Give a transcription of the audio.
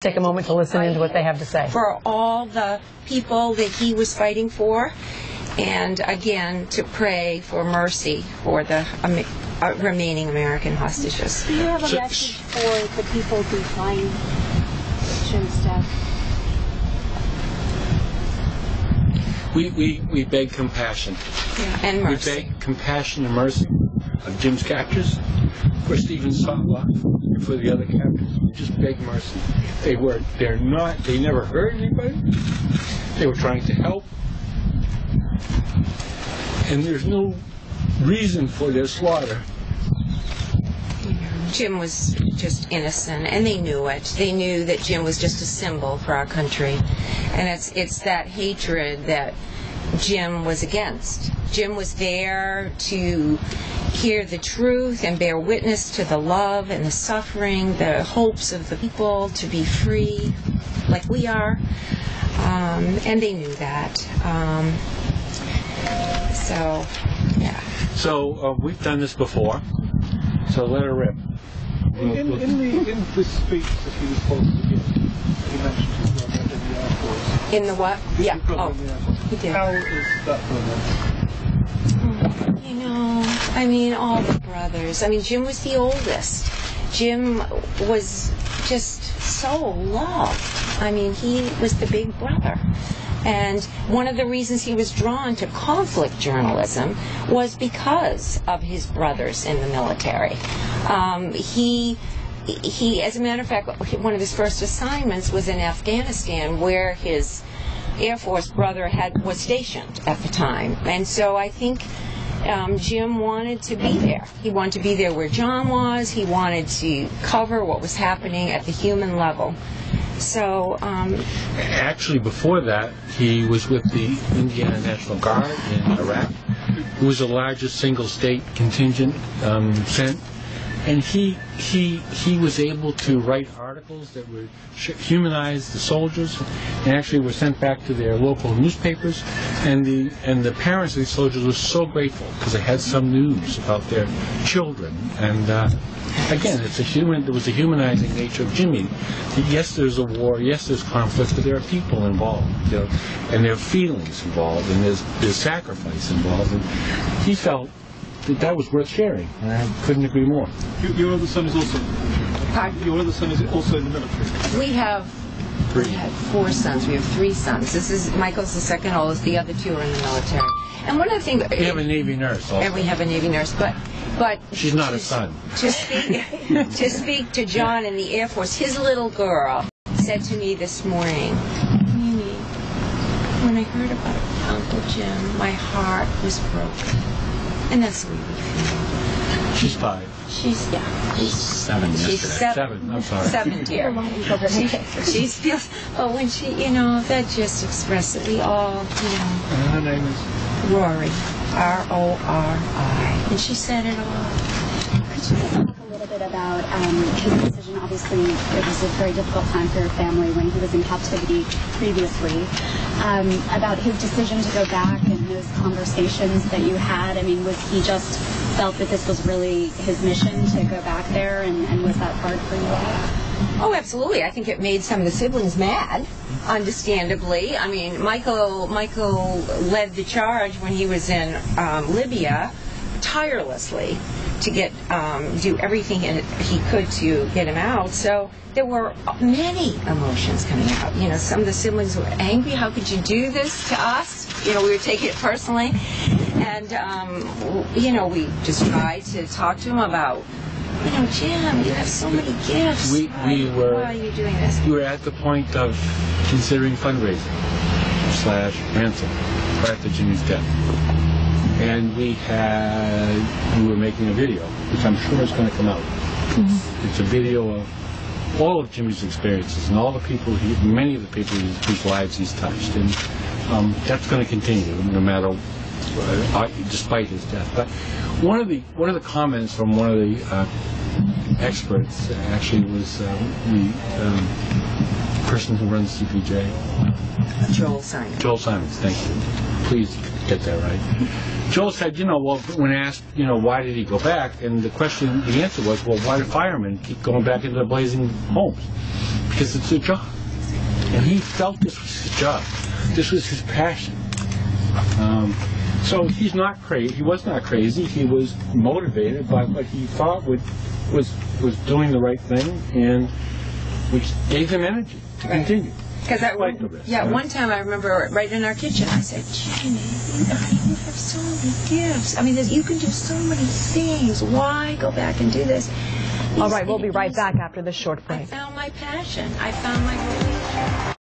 Take a moment to listen into what they have to say. For all the people that he was fighting for, and again, to pray for mercy for the remaining American hostages. Do you have a message for the people behind Jim's death? We beg compassion. Yeah, and mercy. We beg compassion and mercy of Jim's captors, for Stephen Sotloff, and for the other captors. We just beg mercy. They never hurt anybody. They were trying to help. And there's no reason for their slaughter. Jim was just innocent, and they knew it. They knew that Jim was just a symbol for our country. And it's that hatred that Jim was against. Jim was there to hear the truth and bear witness to the love and the suffering, the hopes of the people to be free, like we are. And they knew that. So, yeah. So we've done this before. So let her rip. In the speech that he was supposed to give, he mentioned his brother in the Air Force. In the what? Yeah. Oh, he did. How is that brother? You know, I mean, all the brothers. I mean, Jim was the oldest. Jim was just so loved. I mean, he was the big brother. And one of the reasons he was drawn to conflict journalism was because of his brothers in the military. He, as a matter of fact, one of his first assignments was in Afghanistan, where his Air Force brother was stationed at the time. And so I think Jim wanted to be there. He wanted to be there where John was. He wanted to cover what was happening at the human level. So, actually, before that, he was with the Indiana National Guard in Iraq. It was the largest single state contingent sent, and he was able to write articles that would humanize the soldiers, and actually were sent back to their local newspapers. And the parents of these soldiers were so grateful because they had some news about their children. And again, there was a humanizing nature of Jimmy. Yes, there's a war. Yes, there's conflict, but there are people involved, and there are feelings involved, and there's sacrifice involved. And he felt that was worth sharing, and I couldn't agree more. Your other son is also. Pardon? Your other son is also in the military. We have 4 sons. We have 3 sons. Michael's the second oldest. The other 2 are in the military. And one of the things we have a Navy nurse also. And we have a Navy nurse, but she's not a son. To speak to John in the Air Force, his little girl said to me this morning, Mimi, when I heard about Uncle Jim, my heart was broken. And that's the way we feel. She's 5. She's 7 yesterday. She's 7. I'm sorry. 7, dear. She feels, but when she, that just expresses it. We all, And her name is? Rory. R-O-R-I. And she said it all. Could you talk a little bit about his decision? Obviously, it was a very difficult time for your family when he was in captivity previously. About his decision to go back and those conversations that you had. I mean, was he just felt that this was really his mission to go back there, and was that hard for you all? Oh, absolutely. I think it made some of the siblings mad, understandably. I mean, Michael led the charge when he was in Libya tirelessly to do everything he could to get him out. So there were many emotions coming out. Some of the siblings were angry. How could you do this to us? We were taking it personally. And, we just tried to talk to him about, Jim, you have so many gifts. Why are you doing this? We were at the point of considering fundraising / ransom prior to Jimmy's death. And we were making a video, which I'm sure is going to come out. Mm-hmm. It's a video of all of Jimmy's experiences and all the people, many of the people whose lives he's touched. And that's going to continue, no matter, despite his death. But one of the comments from one of the experts actually was the person who runs CPJ. Joel Simon. Joel Simons, thank you. Please get that right. Joel said, when asked, why did he go back? And the answer was, well, why do firemen keep going back into the blazing homes? because it's a job. And he felt this was his job. This was his passion. So he's not crazy. He was not crazy. He was motivated by what he thought was doing the right thing, and which gave him energy to continue. Because one time I remember right in our kitchen, I said, Jenny, you have so many gifts. I mean, you can do so many things. Why go back and do this? All right, we'll be right back after this short break. I found my passion. I found my vocation.